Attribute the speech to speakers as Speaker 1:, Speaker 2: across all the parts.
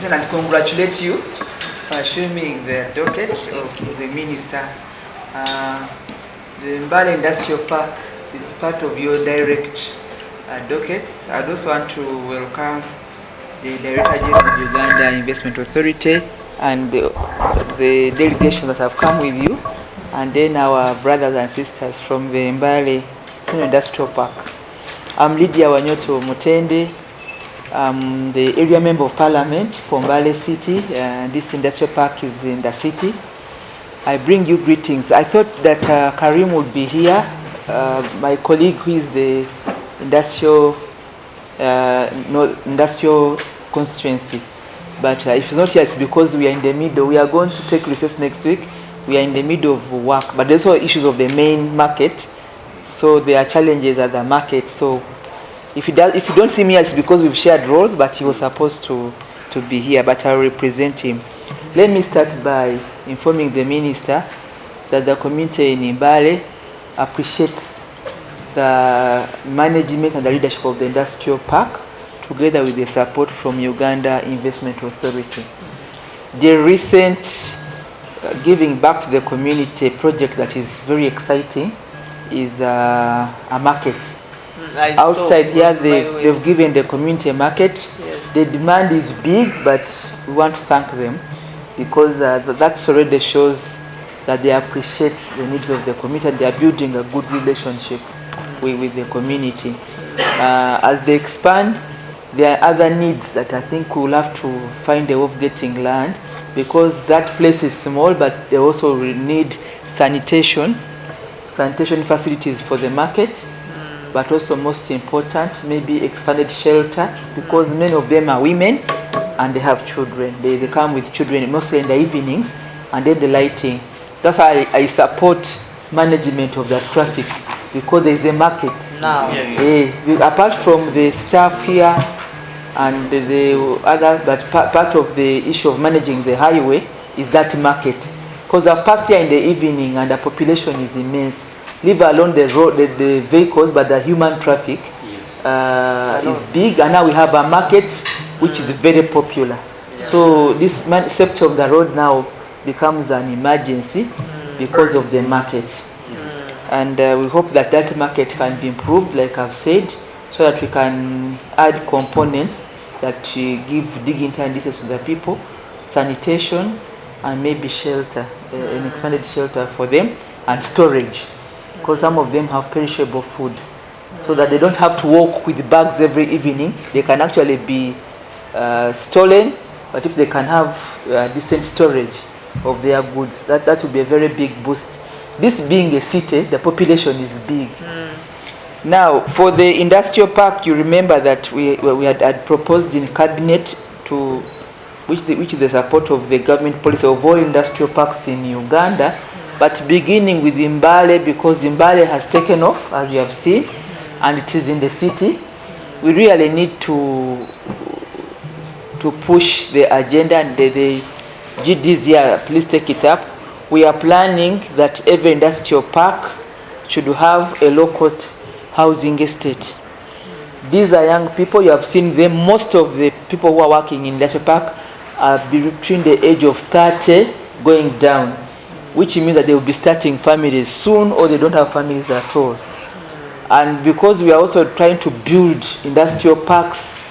Speaker 1: presentation and congratulate you for assuming the docket of the minister. The Mbale Industrial Park is part of your direct dockets. I'd also want to welcome the Director General of Uganda Investment Authority and the delegation that have come with you, and then our brothers and sisters from the Mbale Sino Industrial Park. I'm Lydia Wanyoto Mutende. I'm the area member of parliament for Mbale City. This industrial park is in the city. I bring you greetings. I thought that Karim would be here, my colleague who is the industrial constituency. But if he's not here, it's because we are in the middle. We are going to take recess next week. We are in the middle of work, but there's also issues of the main market. So there are challenges at the market. So if you don't see me, it's because we've shared roles, but he was supposed to be here, but I will represent him. Let me start by informing the minister that the community in Mbale appreciates the management and the leadership of the industrial park, together with the support from Uganda Investment Authority. The recent giving back to the community project that is very exciting is a market. Outside here, they've given the community a market. Yes. The demand is big, but we want to thank them because that already shows that they appreciate the needs of the community and they are building a good relationship with the community. As they expand, there are other needs that I think we'll have to find a way of getting land, because that place is small, but they also need sanitation facilities for the market, but also most important, maybe expanded shelter, because many of them are women and they have children. They come with children mostly in the evenings, and then the lighting. That's why I support management of the traffic, because there is a market now. Apart from the staff here and the other, but part of the issue of managing the highway is that market. Because I've passed here in the evening and the population is immense. Leave alone the road, the vehicles, but the human traffic is big, and now we have a market which is very popular. So this safety of the road now becomes an emergency because of the market. And we hope that that market can be improved, like I've said, so that we can add components that give dignity and decency to the people, sanitation, and maybe shelter, an expanded shelter for them, and storage, because some of them have perishable food, so that they don't have to walk with bags every evening. They can actually be stolen, but if they can have decent storage of their goods, that would be a very big boost. This being a city, the population is big. Now, for the industrial park, you remember that we had proposed in cabinet to, which is the support of the government policy of all industrial parks in Uganda, but beginning with Mbale, because Mbale has taken off, as you have seen, and it is in the city. We really need to push the agenda, and the GDs here, please take it up. We are planning that every industrial park should have a low-cost housing estate. These are young people, you have seen them. Most of the people who are working in industrial park are between the age of 30 going down, which means that they will be starting families soon, or they don't have families at all. And because we are also trying to build industrial parks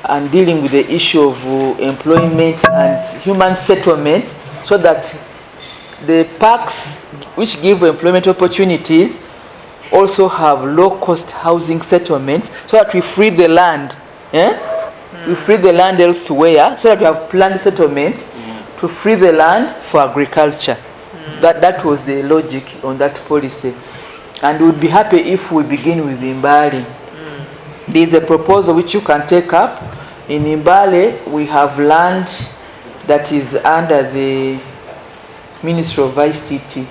Speaker 1: and dealing with the issue of employment and human settlement, so that the parks which give employment opportunities also have low-cost housing settlements, so that we free the land. We free the land elsewhere, so that we have planned settlement to free the land for agriculture. That was the logic on that policy. And we would be happy if we begin with Mbale. There is a proposal which you can take up. In Mbale, we have land that is under the Ministry of ICT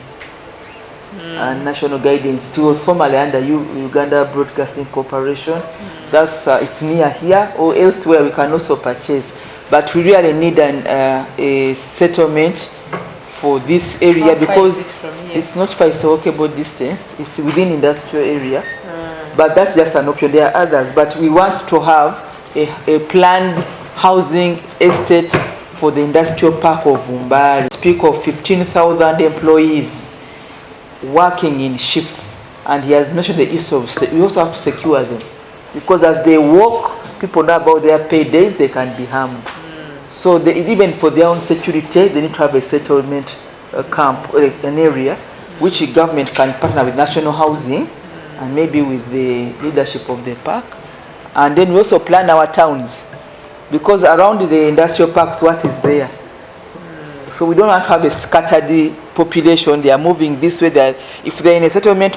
Speaker 1: and National Guidance. It was formerly under Uganda Broadcasting Corporation. That's it's near here, or elsewhere we can also purchase. But we really need a settlement for this area, because it's not far, it's a walkable distance. It's within industrial area. But that's just an option. There are others. But we want to have a planned housing estate for the industrial park of Mbale. Speak of 15,000 employees working in shifts, and he has mentioned the issue of, we also have to secure them, because as they work, people know about their paydays, they can be harmed. So even for their own security, they need to have a settlement camp, an area, which the government can partner with national housing and maybe with the leadership of the park. And then we also plan our towns, because around the industrial parks, what is there? So we don't want to have a scattered population. They are moving this way. If they're in a settlement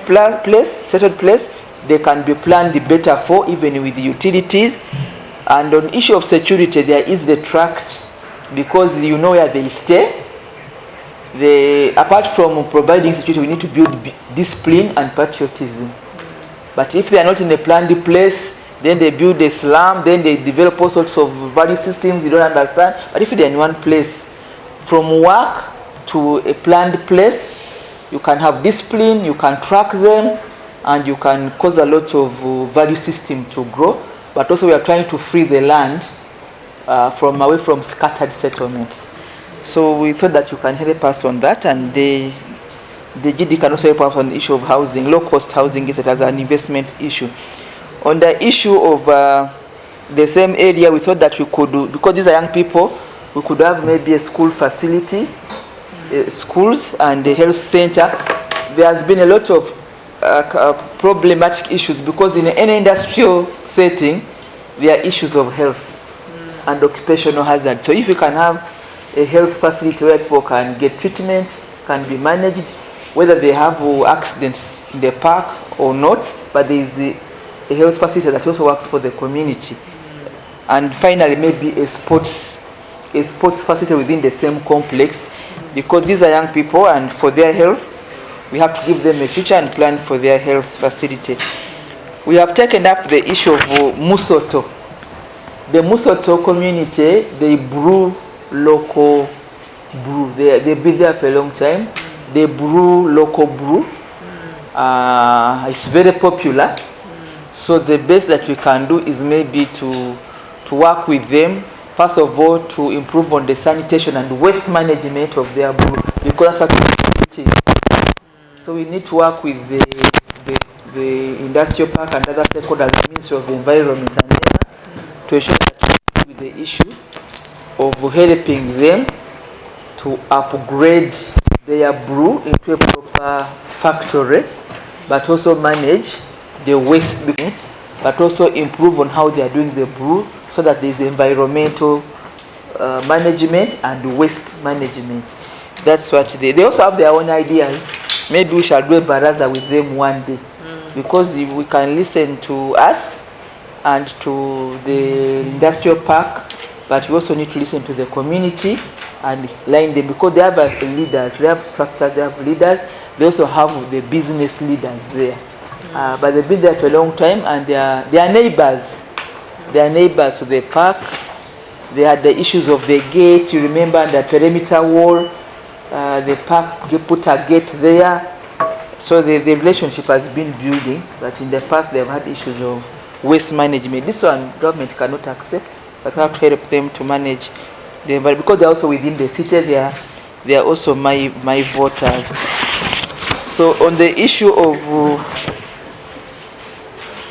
Speaker 1: settled place, they can be planned better for, even with the utilities. And on issue of security, there is the tract, because you know where they stay. Apart from providing security, we need to build discipline and patriotism. But if they are not in a planned place, then they build a slum, then they develop all sorts of value systems you don't understand. But if they're in one place, from work to a planned place, you can have discipline, you can track them, and you can cause a lot of value system to grow. But also we are trying to free the land away from scattered settlements. So we thought that you can help us on that, and the GD can also help us on the issue of housing, low-cost housing is as an investment issue. On the issue of the same area, we thought that we could do, because these are young people, we could have maybe a school facility, schools and a health center. There has been a lot of problematic issues, because in any industrial setting, there are issues of health and occupational hazard. So if you can have a health facility where people can get treatment, can be managed, whether they have accidents in the park or not, but there is a health facility that also works for the community. And finally, maybe a sports facility within the same complex, because these are young people, and for their health, we have to give them a future and plan for their health facility. We have taken up the issue of Musoto. The Musoto community, they brew local brew. They've been there for a long time. They brew local brew. It's very popular. So the best that we can do is maybe to work with them, first of all, to improve on the sanitation and waste management of their brew, because so we need to work with the industrial park and other stakeholders, the Ministry of Environment and Air, to ensure that we deal with the issue of helping them to upgrade their brew into a proper factory, but also manage the waste, but also improve on how they are doing the brew, so that there is environmental management and waste management. That's what they also have their own ideas. Maybe we shall do a baraza with them one day, because if we can listen to us and to the industrial park, but we also need to listen to the community and line them, because they have leaders, they have structures, they have leaders, they also have the business leaders there. But they've been there for a long time, and they are neighbors. They are neighbors to the park. They had the issues of the gate, you remember, the perimeter wall. The park put a gate there. So the relationship has been building, but in the past they've had issues of waste management. This one government cannot accept, but we have to help them to manage the environment, because they're also within the city. They are also my voters. So on the issue of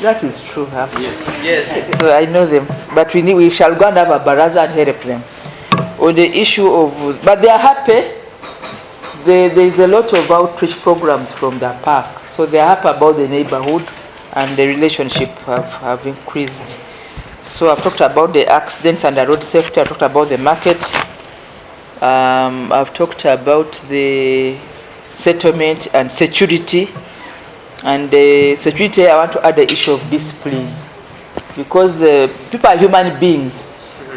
Speaker 1: that is true, huh? Yes. So I know them, but we shall go and have a baraza and help them. On the issue of, but they are happy. There is a lot of outreach programs from the park, so they are happy about the neighborhood, and the relationship have increased. So I've talked about the accidents and the road safety. I've talked about the market. I've talked about the settlement and security. And security, I want to add the issue of discipline, because people are human beings,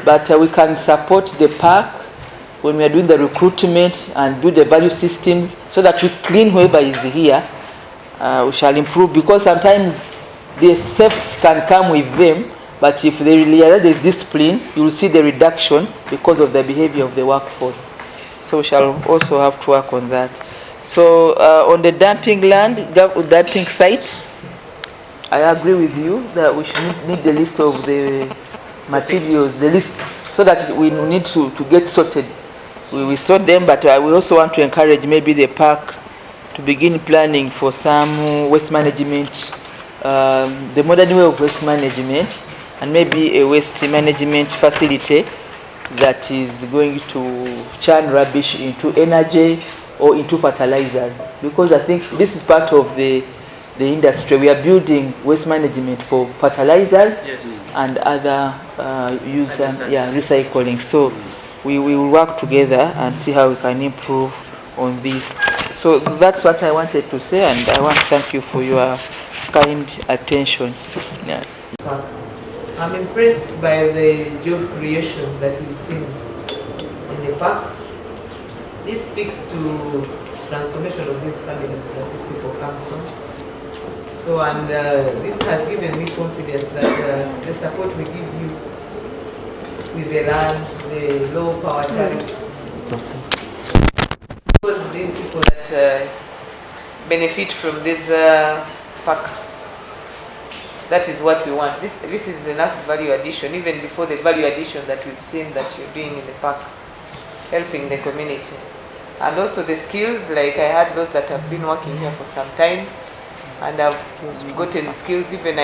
Speaker 1: but we can support the park when we are doing the recruitment and do the value systems, so that we clean whoever is here. We shall improve, because sometimes the thefts can come with them, but if they realize there is discipline, you will see the reduction because of the behavior of the workforce. So we shall also have to work on that. So on the dumping site, I agree with you that we should need the list of the materials, the list so that we need to get sorted. We sort them, but we also want to encourage maybe the park to begin planning for some waste management, the modern way of waste management, and maybe a waste management facility that is going to churn rubbish into energy or into fertilizers, because I think this is part of the industry. We are building waste management for fertilizers, yes, and other recycling. So we will work together and see how we can improve on this. So that's what I wanted to say, and I want to thank you for your kind attention. Yeah. I'm impressed by the job creation that we've seen in the park. This speaks to transformation of these families that these people come from. So, and this has given me confidence that the support we give you with the land, the low power tariffs, because these people that benefit from these parks. That is what we want. This is enough value addition, even before the value addition that we've seen that you're doing in the park, helping the community. And also the skills, like I had those that have been working here for some time, and I've gotten skills. Even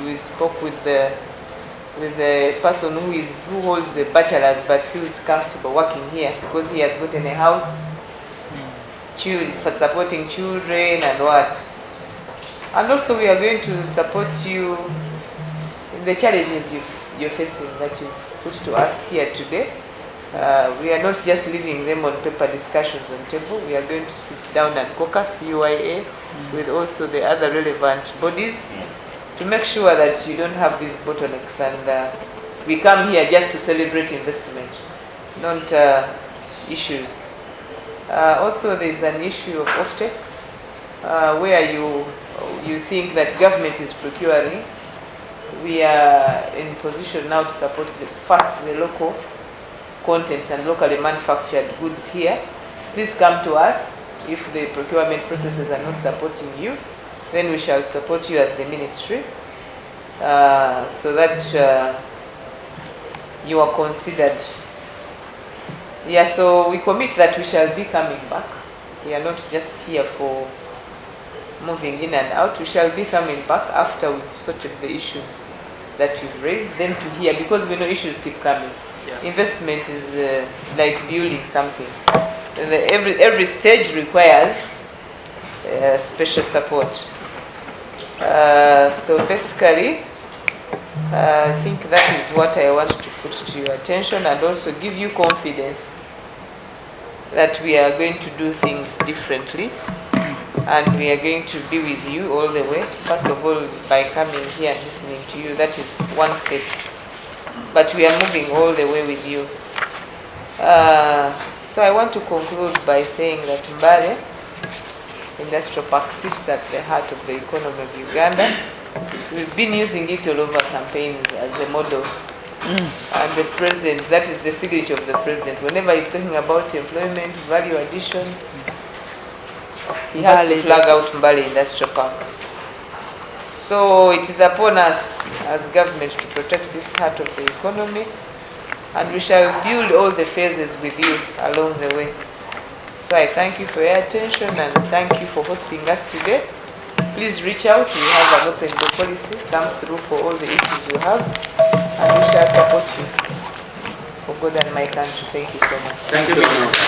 Speaker 1: we spoke with the person who holds a bachelor's but who is comfortable working here because he has gotten a house, for supporting children and what. And also we are going to support you in the challenges you're facing that you put to us here today. We are not just leaving them on paper discussions on table. We are going to sit down and caucus UIA with also the other relevant bodies to make sure that you don't have these bottlenecks, and we come here just to celebrate investment, not issues. Also there is an issue of offtake where you think that government is procuring. We are in position now to support the local content and locally manufactured goods here. Please come to us. If the procurement processes are not supporting you, then we shall support you as the ministry, so that you are considered. Yeah, so we commit that we shall be coming back. We are not just here for moving in and out. We shall be coming back after we've sorted the issues that you've raised, then to hear, because we know issues keep coming. Yeah. Investment is like building something. Every stage requires special support. So basically, I think that is what I want to put to your attention, and also give you confidence that we are going to do things differently. And we are going to be with you all the way. First of all, by coming here and listening to you, that is one step. But we are moving all the way with you. So I want to conclude by saying that Mbale Industrial Park sits at the heart of the economy of Uganda. We've been using it all over campaigns as a model. And the president, that is the signature of the president. Whenever he's talking about employment, value addition, he has to flag out Mbale Industrial Park. So it is upon us as government to protect this heart of the economy, and we shall build all the phases with you along the way. So I thank you for your attention, and thank you for hosting us today. Please reach out. We have an open door policy. Come through for all the issues you have, and we shall support you. For God and my country, thank you so much.
Speaker 2: Thank you.